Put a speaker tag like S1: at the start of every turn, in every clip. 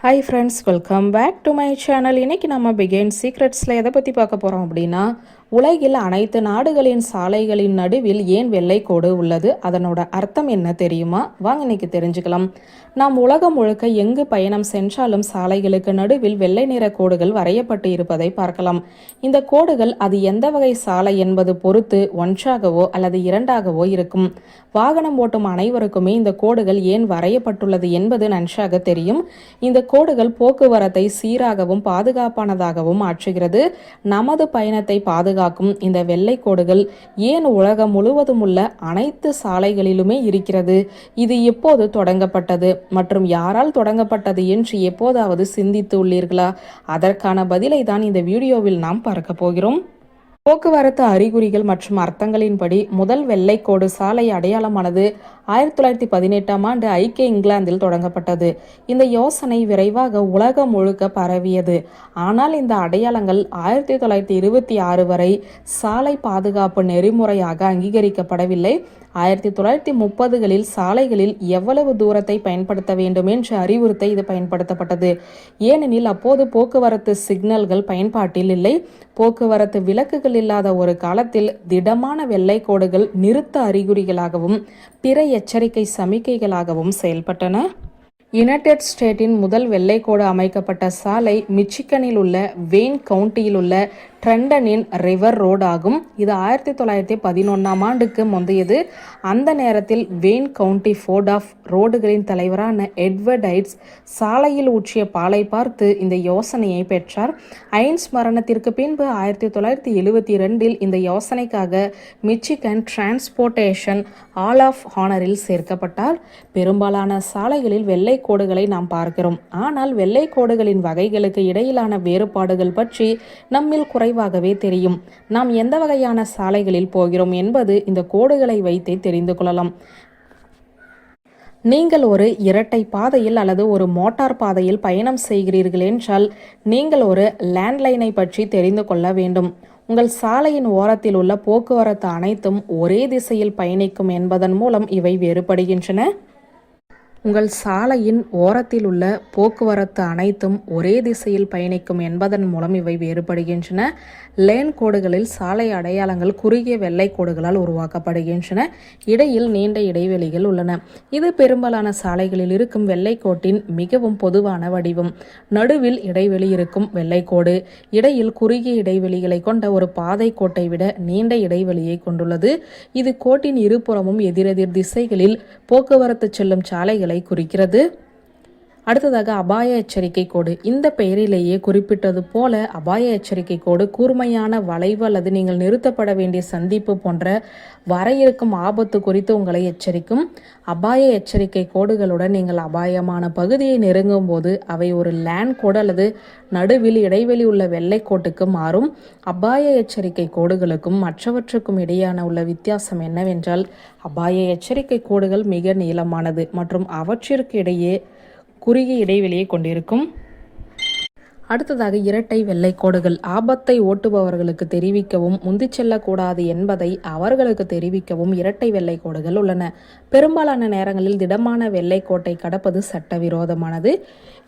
S1: Hi friends, welcome back to my channel. இன்னைக்கு நம்ம பிகைன் சீக்ரெட்ஸில் எதை பற்றி பார்க்க போகிறோம் அப்படின்னா, உலகில் அனைத்து நாடுகளின் சாலைகளின் நடுவில் ஏன் வெள்ளைக்கோடு உள்ளது, அதனோட அர்த்தம் என்ன தெரியுமா? வாங்க இன்னைக்கு தெரிஞ்சுக்கலாம். நாம் உலகம் முழுக்க எங்கு பயணம் சென்றாலும் சாலைகளுக்கு நடுவில் வெள்ளை நிற கோடுகள் வரையப்பட்டு இருப்பதை பார்க்கலாம். இந்த கோடுகள் அது எந்த வகை சாலை என்பது பொறுத்து ஒன்றாகவோ அல்லது இரண்டாகவோ இருக்கும். வாகனம் ஓட்டும் அனைவருக்குமே இந்த கோடுகள் ஏன் வரையப்பட்டுள்ளது என்பது நன்றாக தெரியும். இந்த கோடுகள் போக்குவரத்தை சீராகவும் பாதுகாப்பானதாகவும் மாற்றுகிறது. நமது பயணத்தை பாதுகாக்கும் இந்த வெள்ளை கோடுகள் ஏன் உலகம் முழுவதும் உள்ள அனைத்து சாலைகளிலுமே இருக்கிறது, இது எப்போது தொடங்கப்பட்டது மற்றும் யாரால் தொடங்கப்பட்டது என்று எப்போதாவது சிந்தித்து உள்ளீர்களா? அதற்கான பதிலை தான் இந்த வீடியோவில் நாம் பார்க்க போகிறோம். போக்குவரத்து அறிகுறிகள் மற்றும் அர்த்தங்களின்படி முதல் வெள்ளைக்கோடு சாலை அடையாளமானது 1918ஆம் ஆண்டு ஐக்கிய இங்கிலாந்தில் தொடங்கப்பட்டது. இந்த யோசனை விரைவாக உலகம் முழுக்க பரவியது. ஆனால் இந்த அடையாளங்கள் 1926 வரை சாலை பாதுகாப்பு நெறிமுறையாக அங்கீகரிக்கப்படவில்லை. 1930களில் சாலைகளில் எவ்வளவு தூரத்தை பயன்படுத்த வேண்டும் என்று அறிவுறுத்த இது பயன்படுத்தப்பட்டது. ஏனெனில் அப்போது போக்குவரத்து சிக்னல்கள் பயன்பாட்டில் இல்லை. போக்குவரத்து விளக்குகள் இல்லாத ஒரு காலத்தில் திடமான வெள்ளை கோடுகள் நிறுத்த அறிகுறிகளாகவும் பிற எச்சரிக்கை சமிக்கைகளாகவும் செயல்பட்டன. யுனைடெட் ஸ்டேட்டின் முதல் வெள்ளைக்கோடு அமைக்கப்பட்ட சாலை மிச்சிகனில் உள்ள வெயின் கவுண்டியில் உள்ள ட்ரெண்டனின் ரிவர் ரோடு ஆகும். இது 1911ஆம் ஆண்டுக்கு முந்தையது. அந்த நேரத்தில் வெயின் கவுண்டி போர்ட் ஆஃப் ரோடுகளின் தலைவரான எட்வர்ட் ஐட்ஸ் சாலையில் ஊற்றிய பாலை பார்த்து இந்த யோசனையை பெற்றார். ஐன்ஸ் மரணத்திற்கு பின்பு 1972இல் இந்த யோசனைக்காக மிச்சிகன் டிரான்ஸ்போர்ட்டேஷன் ஆல் ஆஃப் ஹானரில் சேர்க்கப்பட்டார். பெரும்பாலான சாலைகளில் வெள்ளை கோடுகளை நாம் பார்க்கிறோம். ஆனால் வெள்ளை கோடுகளின் வகைகளுக்கு இடையிலான வேறுபாடுகள் பற்றி நம்மில் குறைவாகவே தெரியும். நாம் எந்த வகையான சாலைகளில் போகிறோம் என்பது இந்த கோடுகளை வைத்தே தெரிந்து கொள்ளலாம். நீங்கள் ஒரு இரட்டை பாதையில் அல்லது ஒரு மோட்டார் பாதையில் பயணம் செய்கிறீர்கள் என்றால் நீங்கள் ஒரு லேண்ட்லைனை பற்றி தெரிந்து கொள்ள வேண்டும். உங்கள் சாலையின் ஓரத்தில் உள்ள போக்குவரத்து அனைத்தும் ஒரே திசையில் பயணிக்கும் என்பதன் மூலம் இவை வேறுபடுகின்றன. உங்கள் சாலையின் ஓரத்தில் உள்ள போக்குவரத்து அனைத்தும் ஒரே திசையில் பயணிக்கும் என்பதன் மூலம் இவை வேறுபடுகின்றன. லேன் கோடுகளில் சாலை அடையாளங்கள் குறுகிய வெள்ளை கோடுகளால் உருவாக்கப்படுகின்றன. இடையில் நீண்ட இடைவெளிகள் உள்ளன. இது பெரும்பாலான சாலைகளில் இருக்கும் வெள்ளை கோட்டின் மிகவும் பொதுவான வடிவம். நடுவில் இடைவெளி இருக்கும் வெள்ளை கோடு இடையில் குறுகிய இடைவெளிகளை கொண்ட ஒரு பாதை கோட்டை விட நீண்ட இடைவெளியை கொண்டுள்ளது. இது கோட்டின் இருபுறமும் எதிரெதிர் திசைகளில் போக்குவரத்து செல்லும் சாலைகள் குறிக்கிறது. அடுத்ததாக அபாய எச்சரிக்கை கோடு. இந்த பெயரிலேயே குறிப்பிட்டது போல அபாய எச்சரிக்கை கோடு கூர்மையான வளைவு அல்லது நீங்கள் நிறுத்தப்பட வேண்டிய சந்திப்பு போன்ற வர இருக்கும் ஆபத்து குறித்து உங்களை எச்சரிக்கும். அபாய எச்சரிக்கை கோடுகளுடன் நீங்கள் அபாயமான பகுதியை நெருங்கும் போது அவை ஒரு லேண்ட் கோடு அல்லது நடுவில் இடைவெளி உள்ள வெள்ளை கோட்டுக்கு மாறும். அபாய எச்சரிக்கை கோடுகளுக்கும் மற்றவற்றுக்கும் இடையான உள்ள வித்தியாசம் என்னவென்றால், அபாய எச்சரிக்கை கோடுகள் மிக நீளமானது மற்றும் அவற்றிற்கு இடையே குறுகிய இடைவெளியை கொண்டிருக்கும். அடுத்ததாக இரட்டை வெள்ளை கோடுகள். ஆபத்தை ஓட்டுபவர்களுக்கு தெரிவிக்கவும் முந்தி செல்லக்கூடாது என்பதை அவர்களுக்கு தெரிவிக்கவும் இரட்டை வெள்ளை கோடுகள் உள்ளன. பெரும்பாலான நேரங்களில் திடமான வெள்ளை கோட்டை கடப்பது சட்டவிரோதமானது.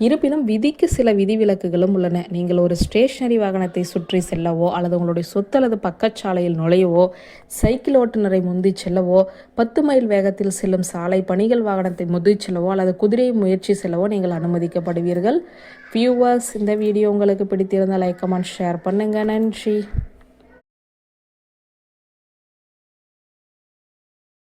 S1: இருப்பினும் விதிக்கு சில விதிவிலக்குகளும் உள்ளன. நீங்கள் ஒரு ஸ்டேஷனரி வாகனத்தை சுற்றி செல்லவோ அல்லது உங்களுடைய சொத்து அல்லது பக்கச்சாலையில் நுழையவோ, சைக்கிள் ஓட்டுநரை முந்தி செல்லவோ, 10 மைல் வேகத்தில் செல்லும் சாலை பணிகள் வாகனத்தை முந்தி செல்லவோ அல்லது குதிரையை முயற்சி செல்லவோ நீங்கள் அனுமதிக்கப்படுவீர்கள். வியூவர்ஸ், இந்த வீடியோ உங்களுக்கு பிடித்திருந்தால் லைக், கமெண்ட், ஷேர் பண்ணுங்க. நன்றி.